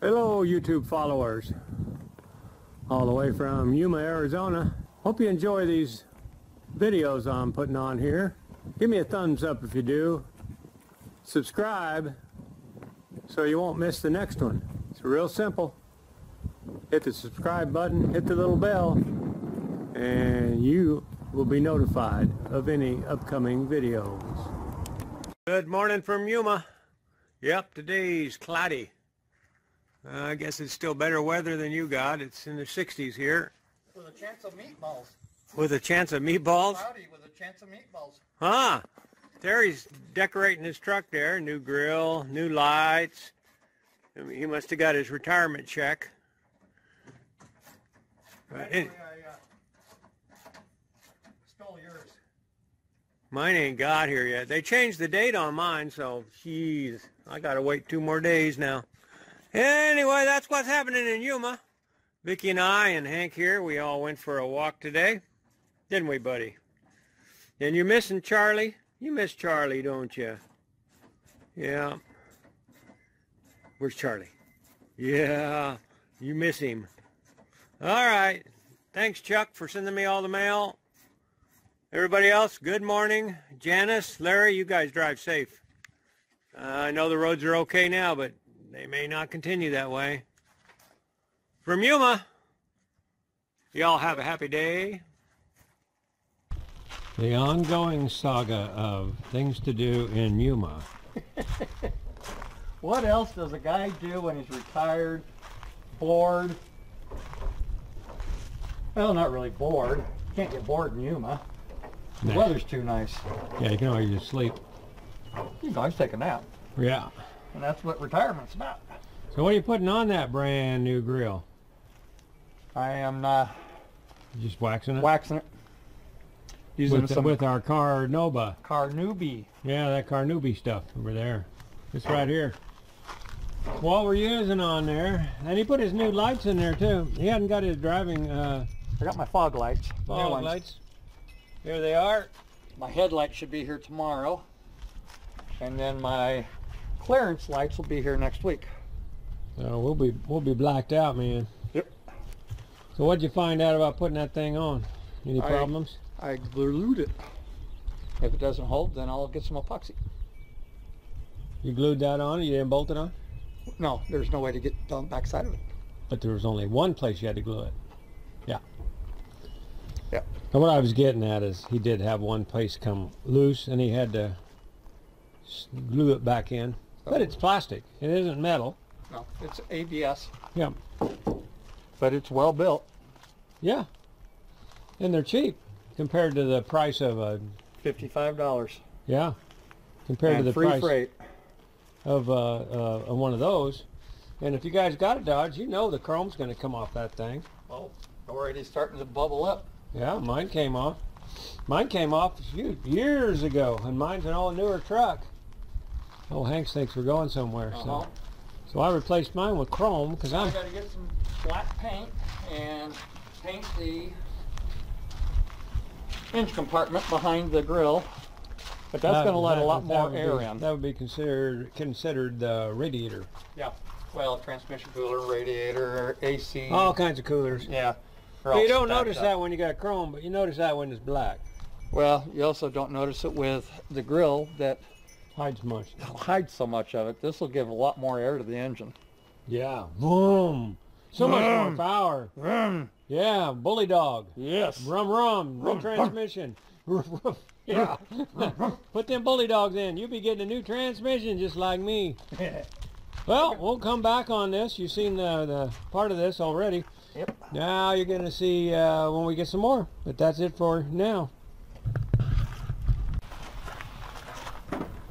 Hello YouTube followers, all the way from Yuma, Arizona. Hope you enjoy these videos I'm putting on here. Give me a thumbs up if you do. Subscribe so you won't miss the next one. It's real simple. Hit the subscribe button, hit the little bell, and you will be notified of any upcoming videos. Good morning from Yuma. Yep, today's cloudy. I guess it's still better weather than you got. It's in the 60s here. With a chance of meatballs. With a chance of meatballs? Cloudy with a chance of meatballs. Ah, Terry's decorating his truck there. New grill, new lights. I mean, he must have got his retirement check. Actually, I stole yours. Mine ain't got here yet. They changed the date on mine, so jeez, I gotta wait 2 more days now. Anyway, that's what's happening in Yuma. Vicki and I and Hank here, we all went for a walk today. Didn't we, buddy? And you're missing Charlie? You miss Charlie, don't you? Yeah. Where's Charlie? Yeah, you miss him. All right. Thanks, Chuck, for sending me all the mail. Everybody else, good morning. Janice, Larry, you guys drive safe. I know the roads are okay now, but they may not continue that way. From Yuma, y'all have a happy day. The ongoing saga of things to do in Yuma. What else does a guy do when he's retired, bored? Well, not really bored. Can't get bored in Yuma. The weather's too nice. Yeah, you can always just sleep. You can always take a nap. Yeah. And that's what retirement's about. So what are you putting on that brand new grill? I am Just waxing it? waxing it. Using With our Carnauba. Carnauba. Yeah, that Carnauba stuff over there. It's right here. What we're using on there. And he put his new lights in there too. He hadn't got his driving I got my fog lights. fog lights. Here they are. My headlight should be here tomorrow. And then my clearance lights will be here next week. So we'll be blacked out, man. Yep. So what'd you find out about putting that thing on? Any problems? I glued it. If it doesn't hold, then I'll get some epoxy. You glued that on? You didn't bolt it on? No, there's no way to get the backside of it. But there was only one place you had to glue it. Yeah. Yeah. And what I was getting at is he did have one place come loose and he had to glue it back in. But it's plastic. It isn't metal. No, it's ABS. Yeah. But it's well built. Yeah. And they're cheap compared to the price of a... $55. Yeah. Compared to the free price freight of one of those. And if you guys got a Dodge, you know the chrome's going to come off that thing. Well, already starting to bubble up. Yeah, mine came off. Mine came off years ago, and mine's an all newer truck. Oh, Hank thinks we're going somewhere. So I replaced mine with chrome because I got to get some black paint and paint the hinge compartment behind the grill. But that's going to let a lot more air in. That would be considered the radiator. Yeah. Well, transmission cooler, radiator, AC. All kinds of coolers. Yeah. You don't notice that when you got chrome, but you notice that when it's black. Well, you also don't notice it with the grill that hides so much of it. This will give a lot more air to the engine. Yeah. Boom. So much more power. Vroom. Yeah. Bully dog. Yes. Rum rum. No transmission. Yeah. Put them bully dogs in. You'll be getting a new transmission just like me. Well, we'll come back on this. You've seen the part of this already. Yep. Now you're going to see when we get some more. But that's it for now.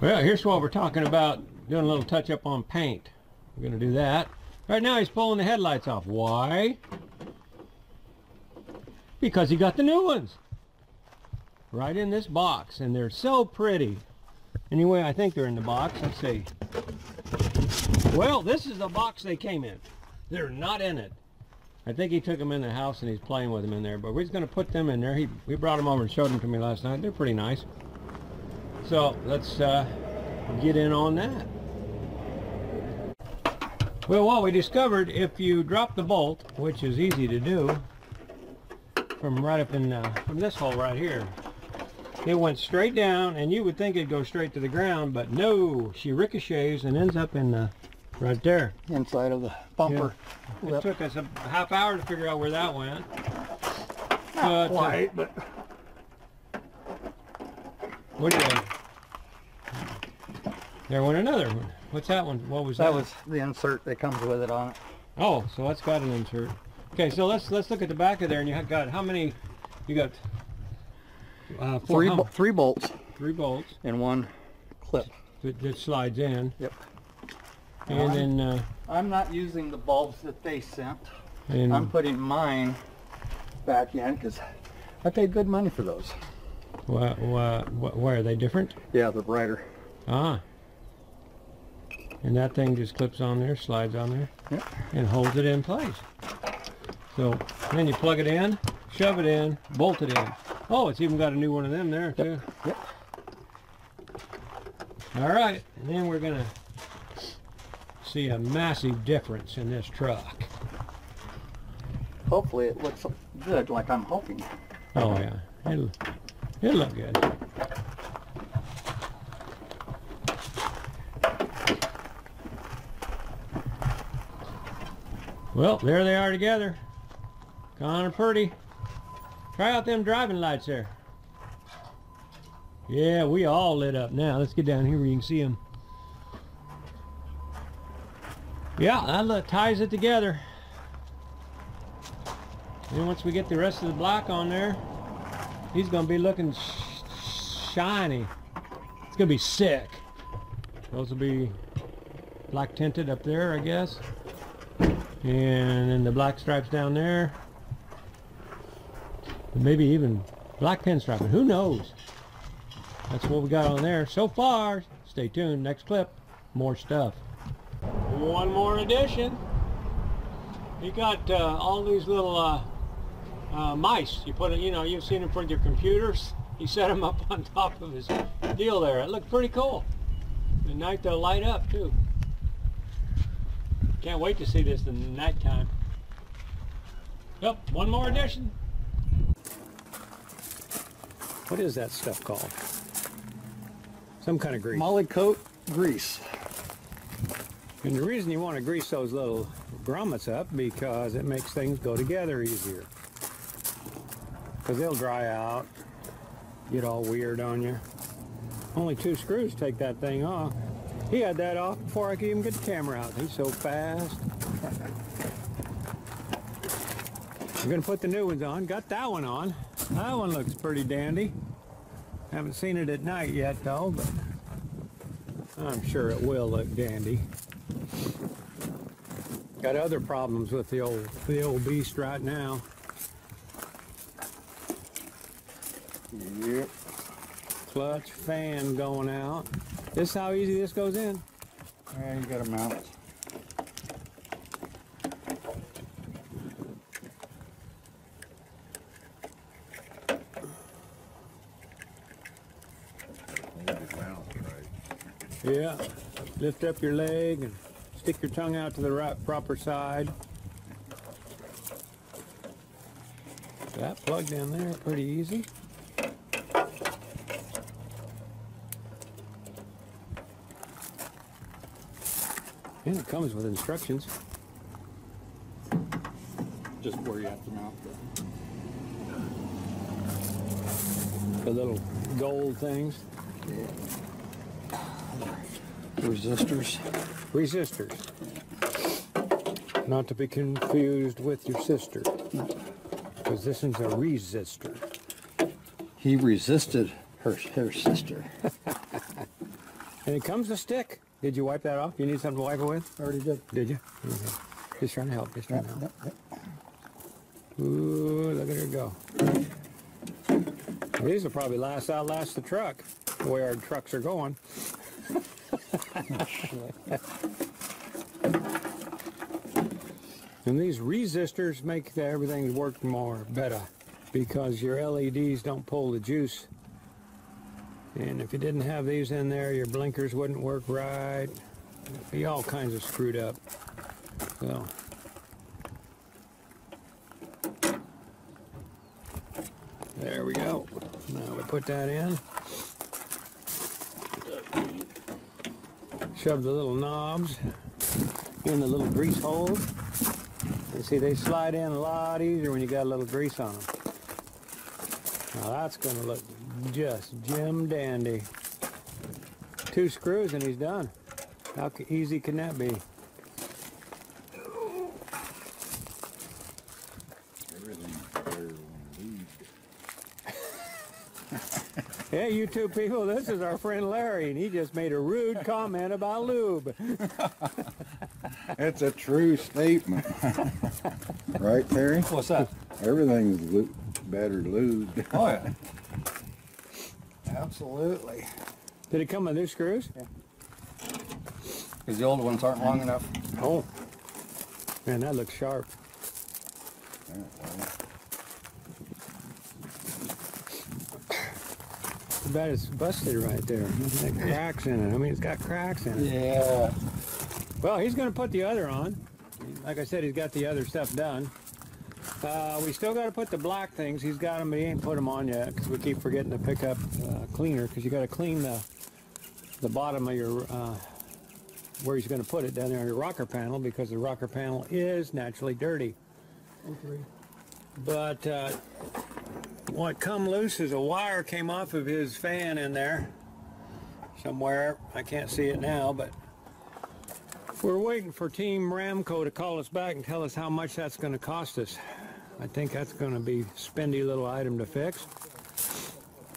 Well, here's what we're talking about. Doing a little touch up on paint. We're going to do that. Right now he's pulling the headlights off. Why? Because he got the new ones. Right in this box. And they're so pretty. Anyway, I think they're in the box. Let's see. Well, this is the box they came in. They're not in it. I think he took them in the house and he's playing with them in there. But we're just going to put them in there. We brought them over and showed them to me last night. They're pretty nice. So let's get in on that. Well, what we discovered, if you drop the bolt, which is easy to do, from right up in from this hole right here, it went straight down, and you would think it'd go straight to the ground, but no, she ricochets and ends up in right there, inside of the bumper. Yeah. It took us a half hour to figure out where that went. Not quite, but what do you think? There went another one. What's that one? What was that? That was the insert that comes with it on it. Oh, so that's got an insert. Okay, so let's look at the back of there, and you got how many? You got three bolts. 3 bolts. And 1 clip. That slides in. Yep. And then I'm not using the bulbs that they sent. And I'm putting mine back in because I paid good money for those. Why are they different? Yeah, they're brighter. Ah. And that thing just clips on there, slides on there, yep, and holds it in place. So then you plug it in, shove it in, bolt it in. Oh, it's even got a new one of them there too. Yep. All right, and then we're gonna see a massive difference in this truck. Hopefully it looks good, like I'm hoping. Oh yeah, it'll look good. Well, there they are together. Kind of pretty. Try out them driving lights there. Yeah, we all lit up now. Let's get down here where you can see them. Yeah, that ties it together. And once we get the rest of the black on there, he's going to be looking shiny. It's going to be sick. Those will be black tinted up there, I guess. And then the black stripes down there. Maybe even black pinstriping. Who knows? That's what we got on there so far. Stay tuned. Next clip, more stuff. One more addition. He got all these little mice. You put it, you know, you've seen them for your computers. He set them up on top of his deal there. It looked pretty cool. At night they'll light up too. Can't wait to see this in the nighttime. Yep, one more addition. What is that stuff called? Some kind of grease. Molly-coat grease. And the reason you want to grease those little grommets up because it makes things go together easier. Because they'll dry out, get all weird on you. Only 2 screws take that thing off. He had that off before I could even get the camera out. He's so fast. I'm going to put the new ones on. Got that one on. That one looks pretty dandy. Haven't seen it at night yet though, but I'm sure it will look dandy. Got other problems with the old beast right now. Yep. Clutch fan going out. This is how easy this goes in. Yeah, you got to mount it. Yeah, lift up your leg and stick your tongue out to the right proper side. That plugged in there pretty easy. And it comes with instructions. Just where you have to mount The little gold things. resistors. Resistors. Not to be confused with your sister. Because this one's a resistor. He resisted her sister. And it comes a stick. Did you wipe that off? You need something to wipe it with? Already did. Did you? Okay. Just trying to help. Just trying to help. Yep. Ooh, look at her go. These will probably outlast the truck, the way our trucks are going. And these resistors make everything work more better because your LEDs don't pull the juice. And if you didn't have these in there, your blinkers wouldn't work right. It'd be all kinds of screwed up. So. There we go. Now we put that in. Shove the little knobs in the little grease holes. You see, they slide in a lot easier when you got a little grease on them. Now that's going to look just Jim dandy. 2 screws and he's done. How easy can that be? Hey, you two people, this is our friend Larry, and he just made a rude comment about lube. That's a true statement. Right, Terry? What's that? Everything's better lubed. Oh, yeah. Absolutely. Did it come with new screws? Yeah. Because the old ones aren't long enough. Oh. Man, that looks sharp. Yeah, well. Too bad it's busted right there. It cracks in it. I mean, it's got cracks in it. Yeah. Well, he's going to put the other on. Like I said, he's got the other stuff done. We still got to put the black things. He's got them, but he ain't put them on yet because we keep forgetting to pick up cleaner, because you got to clean the bottom of your where he's going to put it down there on your rocker panel, because the rocker panel is naturally dirty. Okay. But what come loose is a wire came off of his fan in there somewhere. I can't see it now, but we're waiting for Team Ramco to call us back and tell us how much that's going to cost us. I think that's going to be a spendy little item to fix.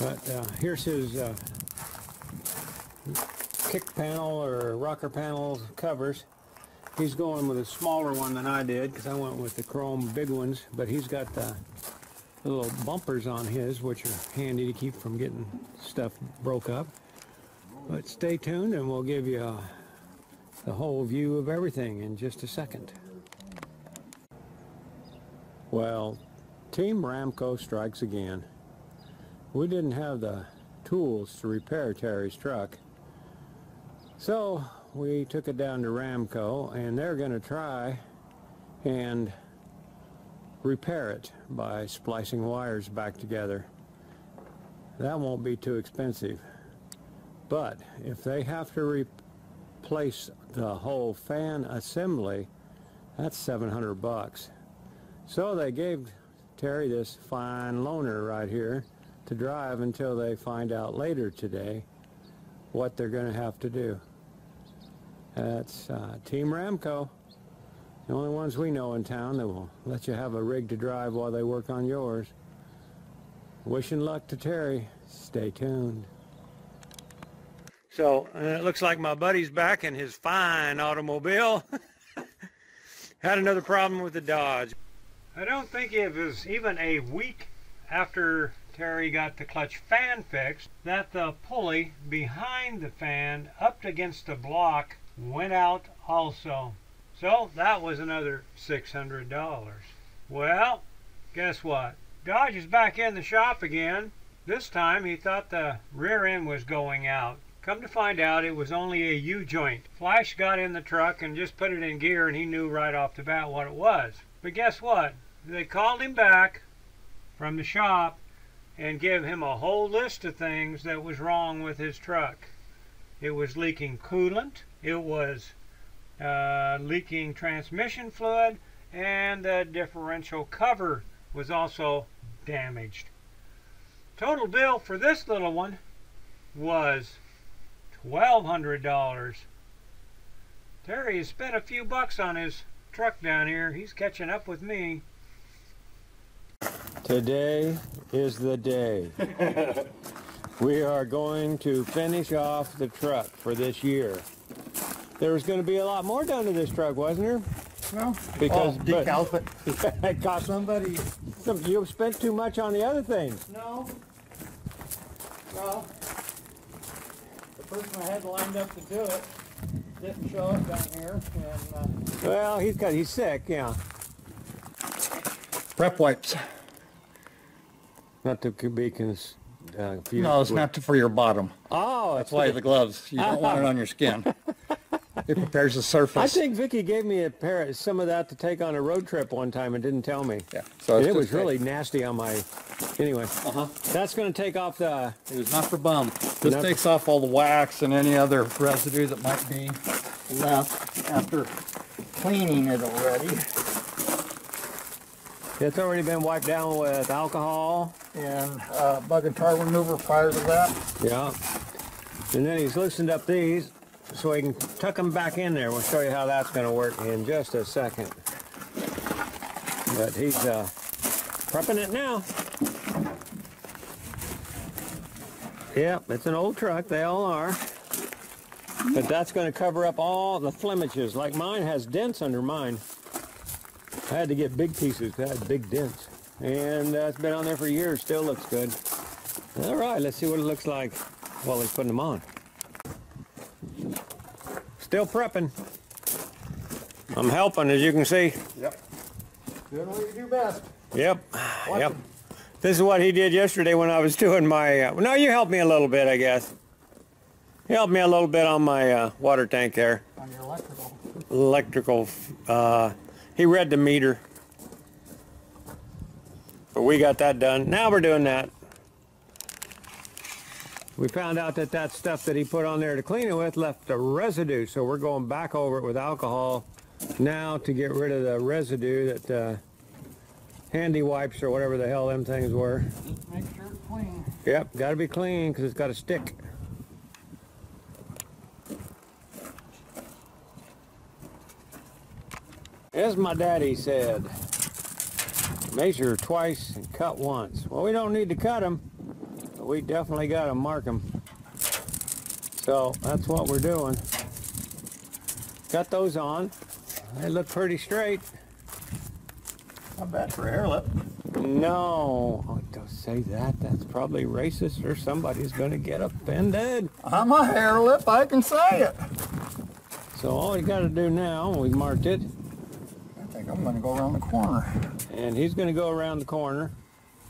But here's his kick panel or rocker panel covers. He's going with a smaller one than I did, because I went with the chrome big ones, but he's got the little bumpers on his, which are handy to keep from getting stuff broke up. But stay tuned and we'll give you the whole view of everything in just a second. Well, Team Ramco strikes again. We didn't have the tools to repair Terry's truck, so we took it down to Ramco, and they're going to try and repair it by splicing wires back together. That won't be too expensive, but if they have to replace the whole fan assembly, that's $700. So they gave Terry this fine loaner right here to drive until they find out later today what they're going to have to do. That's Team Ramco, the only ones we know in town that will let you have a rig to drive while they work on yours. Wishing luck to Terry. Stay tuned. So it looks like my buddy's back in his fine automobile. Had another problem with the Dodge. I don't think it was even a week after Terry got the clutch fan fixed that the pulley behind the fan up against the block went out also. So that was another $600. Well, guess what? Dodge is back in the shop again. This time he thought the rear end was going out. Come to find out, it was only a U-joint. Flash got in the truck and just put it in gear, and he knew right off the bat what it was. But guess what? They called him back from the shop and gave him a whole list of things that was wrong with his truck. It was leaking coolant, it was leaking transmission fluid, and the differential cover was also damaged. Total bill for this little one was $1,200. Terry has spent a few bucks on his truck down here. He's catching up with me. Today is the day. We are going to finish off the truck for this year. There was going to be a lot more done to this truck, wasn't there? Well, because decals, but it cost somebody. You spent too much on the other things. No. Well, the person I had lined up to do it didn't show up down here, and Well, he's sick, yeah. prep wipes. Not to be confused. No, it's not for your bottom. Oh, That's why the gloves. You don't want it on your skin. It prepares the surface. I think Vicky gave me a pair, some of that to take on a road trip one time and didn't tell me. Yeah. So And it was really nasty on my, anyway. That's going to take off the... It was not for bum. This takes off all the wax and any other residue that might be left after cleaning it already. It's already been wiped down with alcohol. And bug and tar remover prior to that. Yeah. And then he's loosened up these so he can tuck them back in there. We'll show you how that's going to work in just a second. But he's prepping it now. Yep, it's an old truck. They all are. But that's going to cover up all the flemages. Like mine has dents under mine. I had to get big pieces. It had big dents. And it's been on there for years. Still looks good. All right, let's see what it looks like while he's putting them on. Still prepping. I'm helping, as you can see. Yep. Doing what you do best. Yep. Yep. This is what he did yesterday when I was doing my... no, you helped me a little bit, I guess. You helped me a little bit on my water tank there. On your electrical. Electrical. He read the meter. But we got that done. Now we're doing that. We found out that that stuff that he put on there to clean it with left a residue, so we're going back over it with alcohol now to get rid of the residue that handy wipes or whatever the hell them things were. Just make sure it's clean. Yep, got to be clean because it's got to stick. As my daddy said, measure twice and cut once. Well, we don't need to cut them. We definitely got to mark them. So that's what we're doing. Got those on. They look pretty straight. Not bad for a hair lip. No, oh, don't say that. That's probably racist or somebody's going to get offended. I'm a hair lip, I can say it. So all you got to do now, we marked it. I think I'm going to go around the corner. And he's going to go around the corner.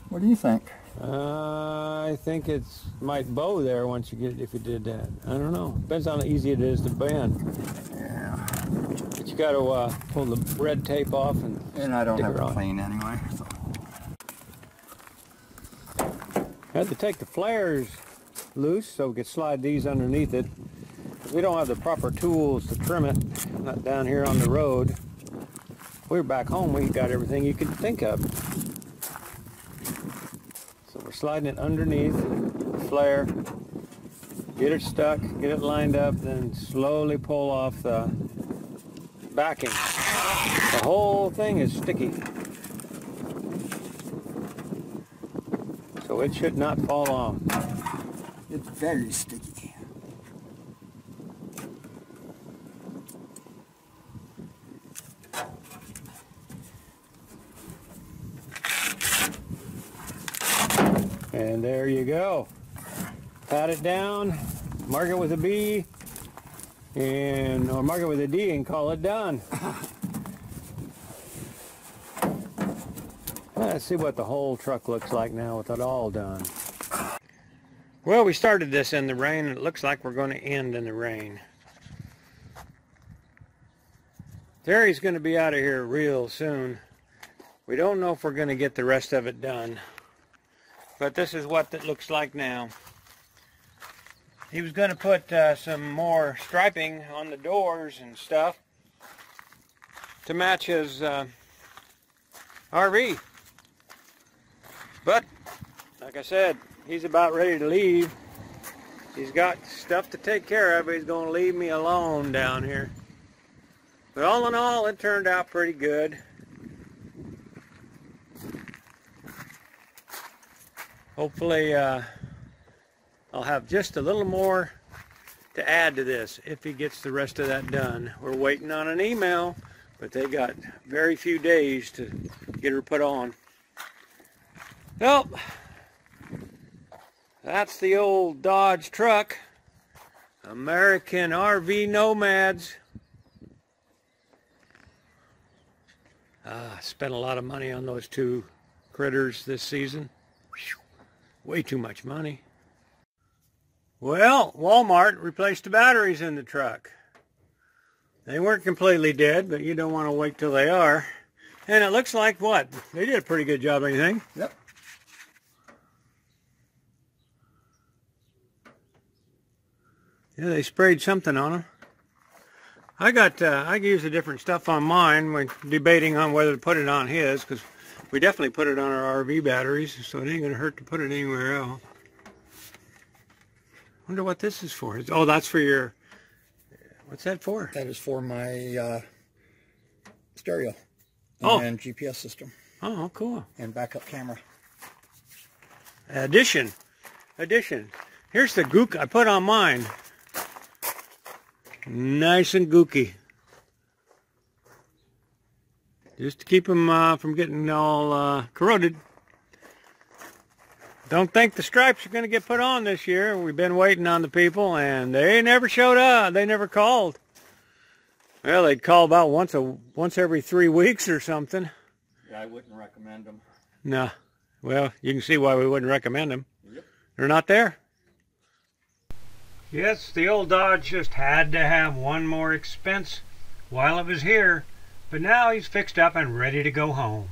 What do you think? I think it's might bow there once you get if you did that. I don't know. Depends on how easy it is to bend. Yeah. But you got to pull the red tape off And I don't have it on. clean anyway. So. I had to take the flares loose so we could slide these underneath it. We don't have the proper tools to trim it. Not down here on the road. We were back home. We got everything you could think of. We're sliding it underneath the flare, get it stuck, get it lined up, then slowly pull off the backing. The whole thing is sticky, so it should not fall off. It's very sticky. And there you go. Pat it down, mark it with a B, or mark it with a D and call it done. Let's see what the whole truck looks like now with it all done. Well, we started this in the rain, and it looks like we're going to end in the rain. Terry's going to be out of here real soon. We don't know if we're going to get the rest of it done. But this is what it looks like now. He was going to put some more striping on the doors and stuff to match his RV. But, like I said, he's about ready to leave. He's got stuff to take care of. He's going to leave me alone down here. But all in all, it turned out pretty good. Hopefully, I'll have just a little more to add to this if he gets the rest of that done. We're waiting on an email, but they got very few days to get her put on. Well, that's the old Dodge truck. American RV Nomads. Spent a lot of money on those two critters this season. Way too much money. Well, Walmart replaced the batteries in the truck. They weren't completely dead, but you don't want to wait till they are. And it looks like what? They did a pretty good job, I think. Yep. Yeah, they sprayed something on them. I used a different stuff on mine when debating on whether to put it on his, because we definitely put it on our RV batteries, so it ain't going to hurt to put it anywhere else. Wonder what this is for. Oh, that's for your... What's that for? That is for my stereo and GPS system. Oh, cool. And backup camera. Addition. Here's the gook I put on mine. Nice and gooky. Just to keep them from getting all corroded. Don't think the stripes are going to get put on this year. We've been waiting on the people, and they never showed up. They never called. Well, they'd call about once every 3 weeks or something. Yeah, I wouldn't recommend them. No. Well, you can see why we wouldn't recommend them. Yep. They're not there. Yes, the old Dodge just had to have one more expense while it was here, but now he's fixed up and ready to go home.